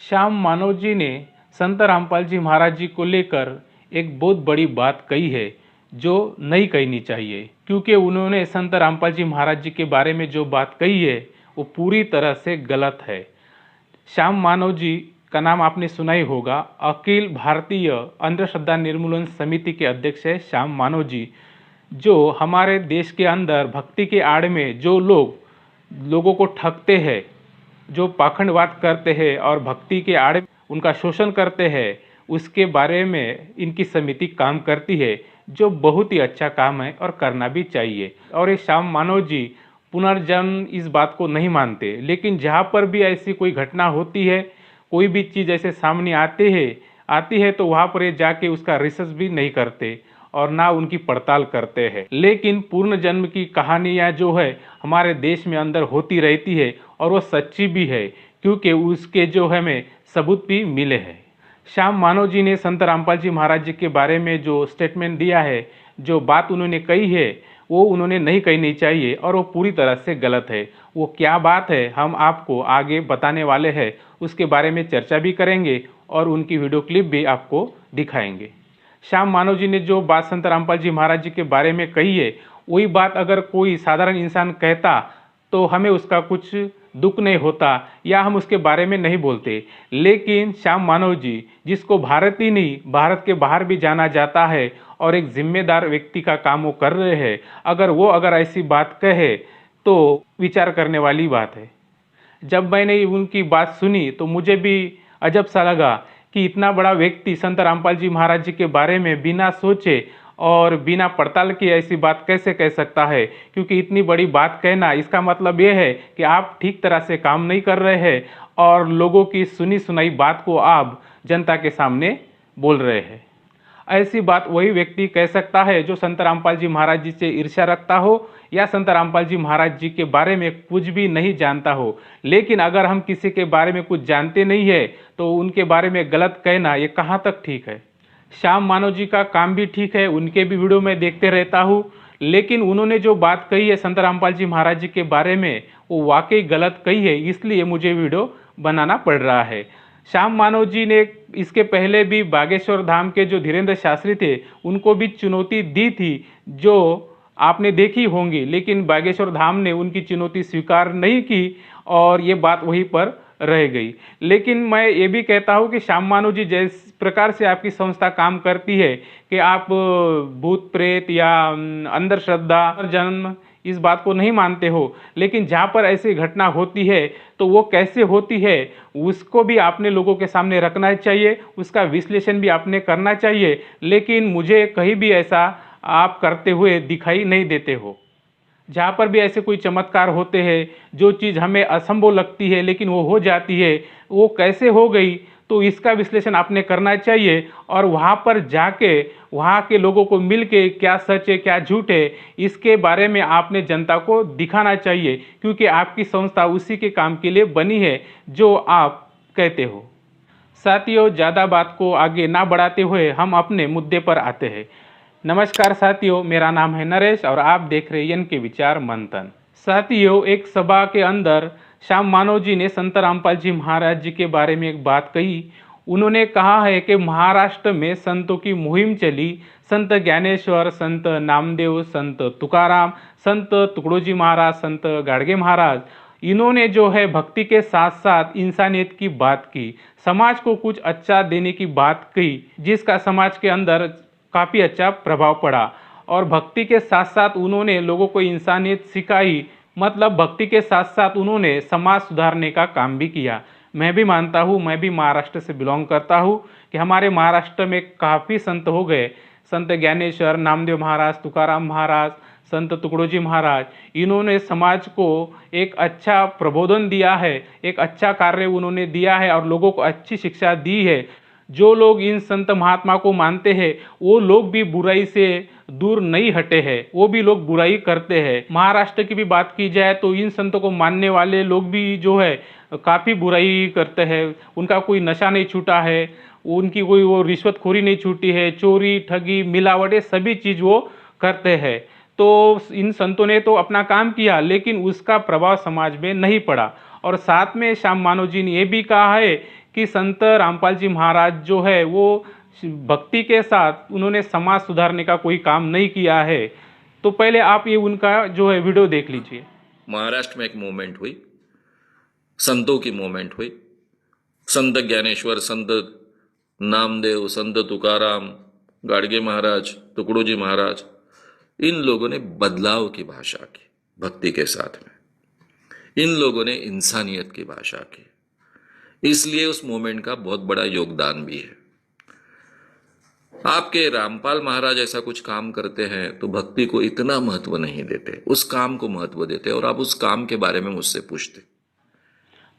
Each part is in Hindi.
श्याम मानव जी ने संत रामपाल जी महाराज जी को लेकर एक बहुत बड़ी बात कही है जो नहीं कहनी चाहिए, क्योंकि उन्होंने संत रामपाल जी महाराज जी के बारे में जो बात कही है वो पूरी तरह से गलत है। श्याम मानव जी का नाम आपने सुना ही होगा। अखिल भारतीय अंधश्रद्धा निर्मूलन समिति के अध्यक्ष है श्याम मानव जी, जो हमारे देश के अंदर भक्ति के आड़ में जो लोगों को ठगते हैं, जो पाखंडवाद करते हैं और भक्ति के आड़ उनका शोषण करते हैं, उसके बारे में इनकी समिति काम करती है, जो बहुत ही अच्छा काम है और करना भी चाहिए। और ये श्याम मानव जी पुनर्जन्म इस बात को नहीं मानते, लेकिन जहाँ पर भी ऐसी कोई घटना होती है, कोई भी चीज़ ऐसे सामने आती है तो वहाँ पर ये जाके उसका रिसर्च भी नहीं करते और ना उनकी पड़ताल करते हैं। लेकिन पूर्ण जन्म की कहानियाँ जो है हमारे देश में अंदर होती रहती है और वो सच्ची भी है, क्योंकि उसके जो हमें सबूत भी मिले हैं। श्याम मानव जी ने संत रामपाल जी महाराज जी के बारे में जो स्टेटमेंट दिया है, जो बात उन्होंने कही है, वो उन्होंने नहीं कहनी चाहिए और वो पूरी तरह से गलत है। वो क्या बात है हम आपको आगे बताने वाले हैं, उसके बारे में चर्चा भी करेंगे और उनकी वीडियो क्लिप भी आपको दिखाएंगे। श्याम मानव जी ने जो बात संत रामपाल जी महाराज जी के बारे में कही है, वही बात अगर कोई साधारण इंसान कहता तो हमें उसका कुछ दुख नहीं होता या हम उसके बारे में नहीं बोलते। लेकिन श्याम मानव जी, जिसको भारत ही नहीं भारत के बाहर भी जाना जाता है और एक जिम्मेदार व्यक्ति का काम वो कर रहे हैं, अगर ऐसी बात कहे तो विचार करने वाली बात है। जब मैंने उनकी बात सुनी तो मुझे भी अजब सा लगा कि इतना बड़ा व्यक्ति संत रामपाल जी महाराज जी के बारे में बिना सोचे और बिना पड़ताल किए ऐसी बात कैसे कह सकता है। क्योंकि इतनी बड़ी बात कहना, इसका मतलब ये है कि आप ठीक तरह से काम नहीं कर रहे हैं और लोगों की सुनी सुनाई बात को आप जनता के सामने बोल रहे हैं। ऐसी बात वही व्यक्ति कह सकता है जो संत रामपाल जी महाराज जी से ईर्ष्या रखता हो या संत रामपाल जी महाराज जी के बारे में कुछ भी नहीं जानता हो। लेकिन अगर हम किसी के बारे में कुछ जानते नहीं है तो उनके बारे में गलत कहना ये कहाँ तक ठीक है। श्याम मानव जी का काम भी ठीक है, उनके भी वीडियो में देखते रहता हूँ, लेकिन उन्होंने जो बात कही है संत रामपाल जी महाराज जी के बारे में वो वाकई गलत कही है, इसलिए मुझे वीडियो बनाना पड़ रहा है। श्याम मानव जी ने इसके पहले भी बागेश्वर धाम के जो धीरेन्द्र शास्त्री थे उनको भी चुनौती दी थी, जो आपने देखी होंगी, लेकिन बागेश्वर धाम ने उनकी चुनौती स्वीकार नहीं की और ये बात वहीं पर रह गई। लेकिन मैं ये भी कहता हूँ कि श्याम मानव जी, जिस प्रकार से आपकी संस्था काम करती है कि आप भूत प्रेत या अंधश्रद्धा जन्म इस बात को नहीं मानते हो, लेकिन जहाँ पर ऐसी घटना होती है तो वो कैसे होती है उसको भी आपने लोगों के सामने रखना चाहिए, उसका विश्लेषण भी आपने करना चाहिए। लेकिन मुझे कहीं भी ऐसा आप करते हुए दिखाई नहीं देते हो। जहाँ पर भी ऐसे कोई चमत्कार होते हैं, जो चीज़ हमें असंभव लगती है लेकिन वो हो जाती है, वो कैसे हो गई, तो इसका विश्लेषण आपने करना चाहिए और वहाँ पर जाके वहाँ के लोगों को मिल के क्या सच है क्या झूठ है इसके बारे में आपने जनता को दिखाना चाहिए, क्योंकि आपकी संस्था उसी के काम के लिए बनी है जो आप कहते हो। साथियों, ज़्यादा बात को आगे ना बढ़ाते हुए हम अपने मुद्दे पर आते हैं। नमस्कार साथियों, मेरा नाम है नरेश और आप देख रहे हैं एन के विचार मंथन। साथियों, एक सभा के अंदर श्याम मानव जी ने संत रामपाल जी महाराज जी के बारे में एक बात कही। उन्होंने कहा है कि महाराष्ट्र में संतों की मुहिम चली, संत ज्ञानेश्वर, संत नामदेव, संत तुकाराम, संत तुकडोजी महाराज, संत गाडगे महाराज, इन्होंने जो है भक्ति के साथ साथ इंसानियत की बात की, समाज को कुछ अच्छा देने की बात कही, जिसका समाज के अंदर काफ़ी अच्छा प्रभाव पड़ा। और भक्ति के साथ साथ उन्होंने लोगों को इंसानियत सिखाई, मतलब भक्ति के साथ साथ उन्होंने समाज सुधारने का काम भी किया। मैं भी मानता हूँ, मैं भी महाराष्ट्र से बिलोंग करता हूँ कि हमारे महाराष्ट्र में काफ़ी संत हो गए, संत ज्ञानेश्वर, नामदेव महाराज, तुकाराम महाराज, संत तुकडोजी महाराज, इन्होंने समाज को एक अच्छा प्रबोधन दिया है, एक अच्छा कार्य उन्होंने दिया है और लोगों को अच्छी शिक्षा दी है। जो लोग इन संत महात्मा को मानते हैं वो लोग भी बुराई से दूर नहीं हटे हैं, वो भी लोग बुराई करते हैं। महाराष्ट्र की भी बात की जाए तो इन संतों को मानने वाले लोग भी जो है काफ़ी बुराई करते हैं, उनका कोई नशा नहीं छूटा है, उनकी कोई वो रिश्वतखोरी नहीं छूटी है, चोरी ठगी मिलावट ये सभी चीज़ वो करते हैं। तो इन संतों ने तो अपना काम किया लेकिन उसका प्रभाव समाज में नहीं पड़ा। और साथ में श्याम मानव जी ने ये भी कहा है कि संत रामपाल जी महाराज जो है वो भक्ति के साथ उन्होंने समाज सुधारने का कोई काम नहीं किया है। तो पहले आप ये उनका जो है वीडियो देख लीजिए। महाराष्ट्र में एक मूवमेंट हुई, संतों की मूवमेंट हुई। संत ज्ञानेश्वर, संत नामदेव, संत तुकाराम, गाडगे महाराज, टुकड़ोजी महाराज, इन लोगों ने बदलाव की भाषा की भक्ति के साथ में। इन लोगों ने इंसानियत की भाषा की, इसलिए उस मूवमेंट का बहुत बड़ा योगदान भी है। आपके रामपाल महाराज ऐसा कुछ काम करते हैं तो भक्ति को इतना महत्व नहीं देते, उस काम को महत्व देते, और आप उस काम के बारे में मुझसे पूछते।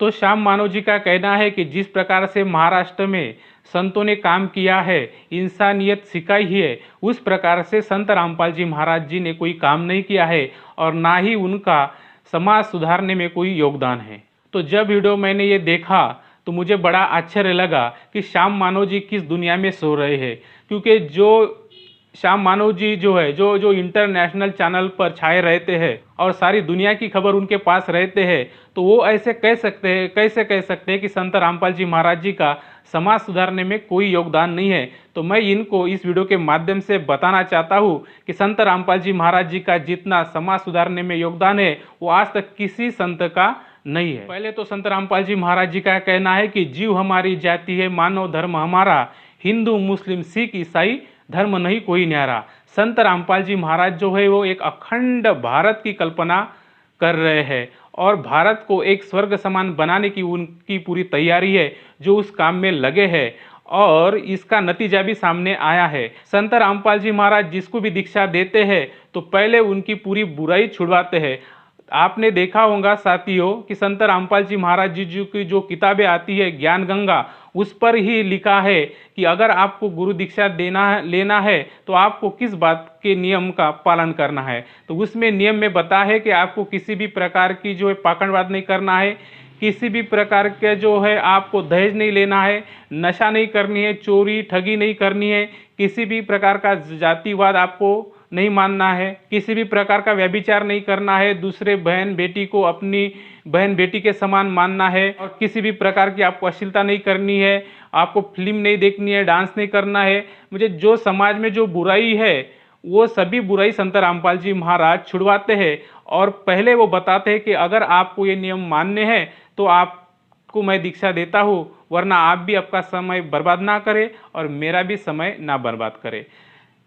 तो श्याम मानव जी का कहना है कि जिस प्रकार से महाराष्ट्र में संतों ने काम किया है, इंसानियत सिखाई है, उस प्रकार से संत रामपाल जी महाराज जी ने कोई काम नहीं किया है और ना ही उनका समाज सुधारने में कोई योगदान है। तो जब वीडियो मैंने ये देखा तो मुझे बड़ा आश्चर्य लगा कि श्याम मानव जी किस दुनिया में सो रहे हैं, क्योंकि जो श्याम मानव जी जो है जो इंटरनेशनल चैनल पर छाए रहते हैं और सारी दुनिया की खबर उनके पास रहते हैं, तो वो ऐसे कैसे कह सकते हैं कि संत रामपाल जी महाराज जी का समाज सुधारने में कोई योगदान नहीं है। तो मैं इनको इस वीडियो के माध्यम से बताना चाहता हूँ कि संत रामपाल जी महाराज जी का जितना समाज सुधारने में योगदान है वो आज तक किसी संत का नहीं है। पहले तो संत रामपाल जी महाराज जी का कहना है कि जीव हमारी जाति है, मानव धर्म हमारा, हिंदू मुस्लिम सिख ईसाई धर्म नहीं कोई न्यारा। संत रामपाल जी महाराज जो है वो एक अखंड भारत की कल्पना कर रहे हैं और भारत को एक स्वर्ग समान बनाने की उनकी पूरी तैयारी है, जो उस काम में लगे हैं और इसका नतीजा भी सामने आया है। संत रामपाल जी महाराज जिसको भी दीक्षा देते हैं तो पहले उनकी पूरी बुराई छुड़वाते हैं। आपने देखा होगा साथियों कि संत रामपाल जी महाराज जी की जो किताबें आती है ज्ञान गंगा, उस पर ही लिखा है कि अगर आपको गुरु दीक्षा लेना है तो आपको किस बात के नियम का पालन करना है। तो उसमें नियम में बता है कि आपको किसी भी प्रकार की जो है पाखंडवाद नहीं करना है, किसी भी प्रकार के जो है आपको दहेज नहीं लेना है, नशा नहीं करनी है, चोरी ठगी नहीं करनी है, किसी भी प्रकार का जातिवाद आपको नहीं मानना है, किसी भी प्रकार का व्यभिचार नहीं करना है, दूसरे बहन बेटी को अपनी बहन बेटी के समान मानना है और किसी भी प्रकार की आपको अश्लीलता नहीं करनी है, आपको फिल्म नहीं देखनी है, डांस नहीं करना है। मुझे जो समाज में जो बुराई है वो सभी बुराई संत रामपाल जी महाराज छुड़वाते हैं और पहले वो बताते हैं कि अगर आपको ये नियम मानने हैं तो आपको मैं दीक्षा देता हूँ, वरना आप भी आपका समय बर्बाद ना करें और मेरा भी समय ना बर्बाद करें।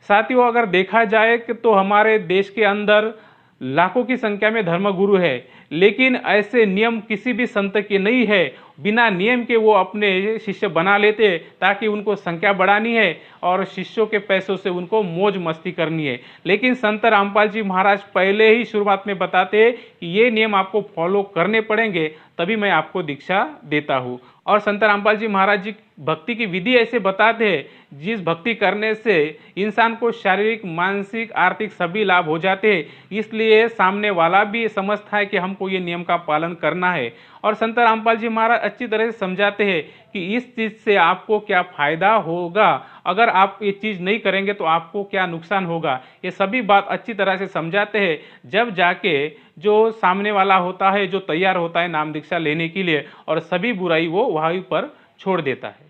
साथियों, अगर देखा जाए कि तो हमारे देश के अंदर लाखों की संख्या में धर्मगुरु है, लेकिन ऐसे नियम किसी भी संत के नहीं है। बिना नियम के वो अपने शिष्य बना लेते ताकि उनको संख्या बढ़ानी है और शिष्यों के पैसों से उनको मौज मस्ती करनी है। लेकिन संत रामपाल जी महाराज पहले ही शुरुआत में बताते हैं कि ये नियम आपको फॉलो करने पड़ेंगे, तभी मैं आपको दीक्षा देता हूँ। और संत रामपाल जी महाराज जी भक्ति की विधि ऐसे बताते हैं जिस भक्ति करने से इंसान को शारीरिक मानसिक आर्थिक सभी लाभ हो जाते हैं। इसलिए सामने वाला भी समझता है कि हमको ये नियम का पालन करना है। और संत रामपाल जी महाराज अच्छी तरह से समझाते हैं कि इस चीज़ से आपको क्या फ़ायदा होगा, अगर आप ये चीज़ नहीं करेंगे तो आपको क्या नुकसान होगा। ये सभी बात अच्छी तरह से समझाते हैं, जब जाके जो सामने वाला होता है, जो तैयार होता है नाम दीक्षा लेने के लिए, और सभी बुराई वो वहीं पर छोड़ देता है।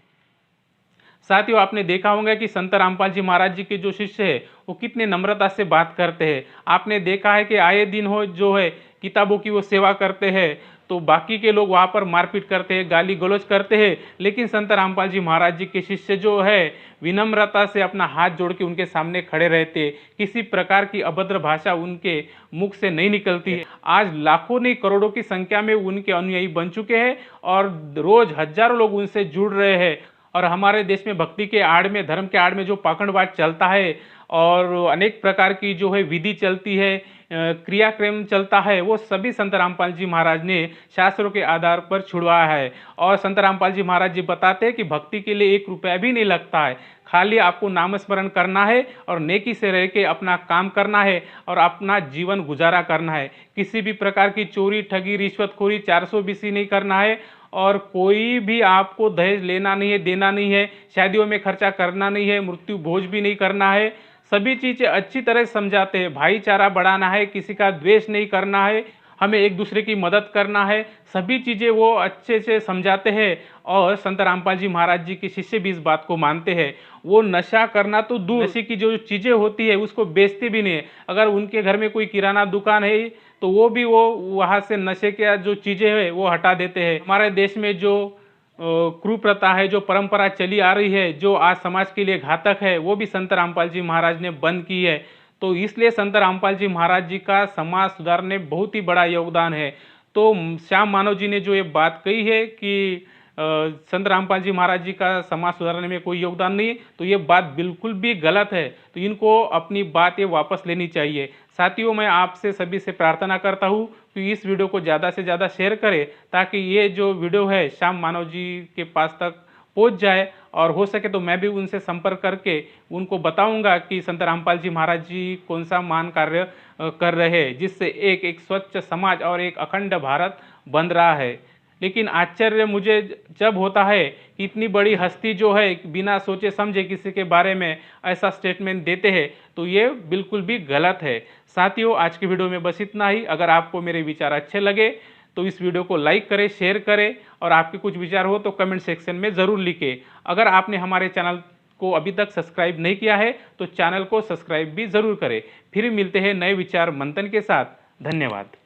साथियों, आपने देखा होगा कि संत रामपाल जी महाराज जी के जो शिष्य है वो कितने नम्रता से बात करते हैं। आपने देखा है कि आए दिन हो जो है किताबों की वो सेवा करते हैं, तो बाकी के लोग वहाँ पर मारपीट करते हैं, गाली गलौज करते हैं, लेकिन संत रामपाल जी महाराज जी के शिष्य जो है विनम्रता से अपना हाथ जोड़ के उनके सामने खड़े रहते, किसी प्रकार की अभद्र भाषा उनके मुख से नहीं निकलती है। आज लाखों नहीं करोड़ों की संख्या में उनके अनुयायी बन चुके हैं और रोज हजारों लोग उनसे जुड़ रहे हैं। और हमारे देश में भक्ति के आड़ में, धर्म के आड़ में जो पाखंडवाद चलता है और अनेक प्रकार की जो है विधि चलती है, क्रियाक्रम चलता है, वो सभी संत रामपाल जी महाराज ने शास्त्रों के आधार पर छुड़वाया है। और संत रामपाल जी महाराज जी बताते हैं कि भक्ति के लिए 1 रुपया भी नहीं लगता है, खाली आपको नामस्मरण करना है और नेकी से रह के अपना काम करना है और अपना जीवन गुजारा करना है। किसी भी प्रकार की चोरी ठगी रिश्वतखोरी 420 नहीं करना है और कोई भी आपको दहेज लेना नहीं है, देना नहीं है, शादियों में खर्चा करना नहीं है, मृत्यु भोज भी नहीं करना है। सभी चीज़ें अच्छी तरह समझाते हैं। भाईचारा बढ़ाना है, किसी का द्वेष नहीं करना है, हमें एक दूसरे की मदद करना है, सभी चीज़ें वो अच्छे से समझाते हैं। और संत रामपाल जी महाराज जी के शिष्य भी इस बात को मानते हैं। वो नशा करना तो दूर, नशे की जो चीज़ें होती है उसको बेचते भी नहीं है। अगर उनके घर में कोई किराना दुकान है तो वो भी वो वहाँ से नशे के जो चीज़ें हैं वो हटा देते हैं। हमारे देश में जो कुप्रथा है, जो परंपरा चली आ रही है, जो आज समाज के लिए घातक है, वो भी संत रामपाल जी महाराज ने बंद की है। तो इसलिए संत रामपाल जी महाराज जी का समाज सुधारने बहुत ही बड़ा योगदान है। तो श्याम मानव जी ने जो ये बात कही है कि संत रामपाल जी महाराज जी का समाज सुधारने में कोई योगदान नहीं, तो ये बात बिल्कुल भी गलत है। तो इनको अपनी बात ये वापस लेनी चाहिए। साथियों, मैं आपसे सभी से प्रार्थना करता हूँ कि इस वीडियो को ज़्यादा से ज़्यादा शेयर करें, ताकि ये जो वीडियो है श्याम मानव जी के पास तक पहुँच जाए। और हो सके तो मैं भी उनसे संपर्क करके उनको बताऊंगा कि संत रामपाल जी महाराज जी कौन सा महान कार्य कर रहे हैं, जिससे एक स्वच्छ समाज और एक अखंड भारत बन रहा है। लेकिन आश्चर्य मुझे जब होता है कि इतनी बड़ी हस्ती जो है बिना सोचे समझे किसी के बारे में ऐसा स्टेटमेंट देते हैं, तो ये बिल्कुल भी गलत है। साथियों, आज की वीडियो में बस इतना ही। अगर आपको मेरे विचार अच्छे लगे तो इस वीडियो को लाइक करें, शेयर करें, और आपके कुछ विचार हो तो कमेंट सेक्शन में ज़रूर लिखें। अगर आपने हमारे चैनल को अभी तक सब्सक्राइब नहीं किया है तो चैनल को सब्सक्राइब भी ज़रूर करें। फिर मिलते हैं नए विचार मंथन के साथ। धन्यवाद।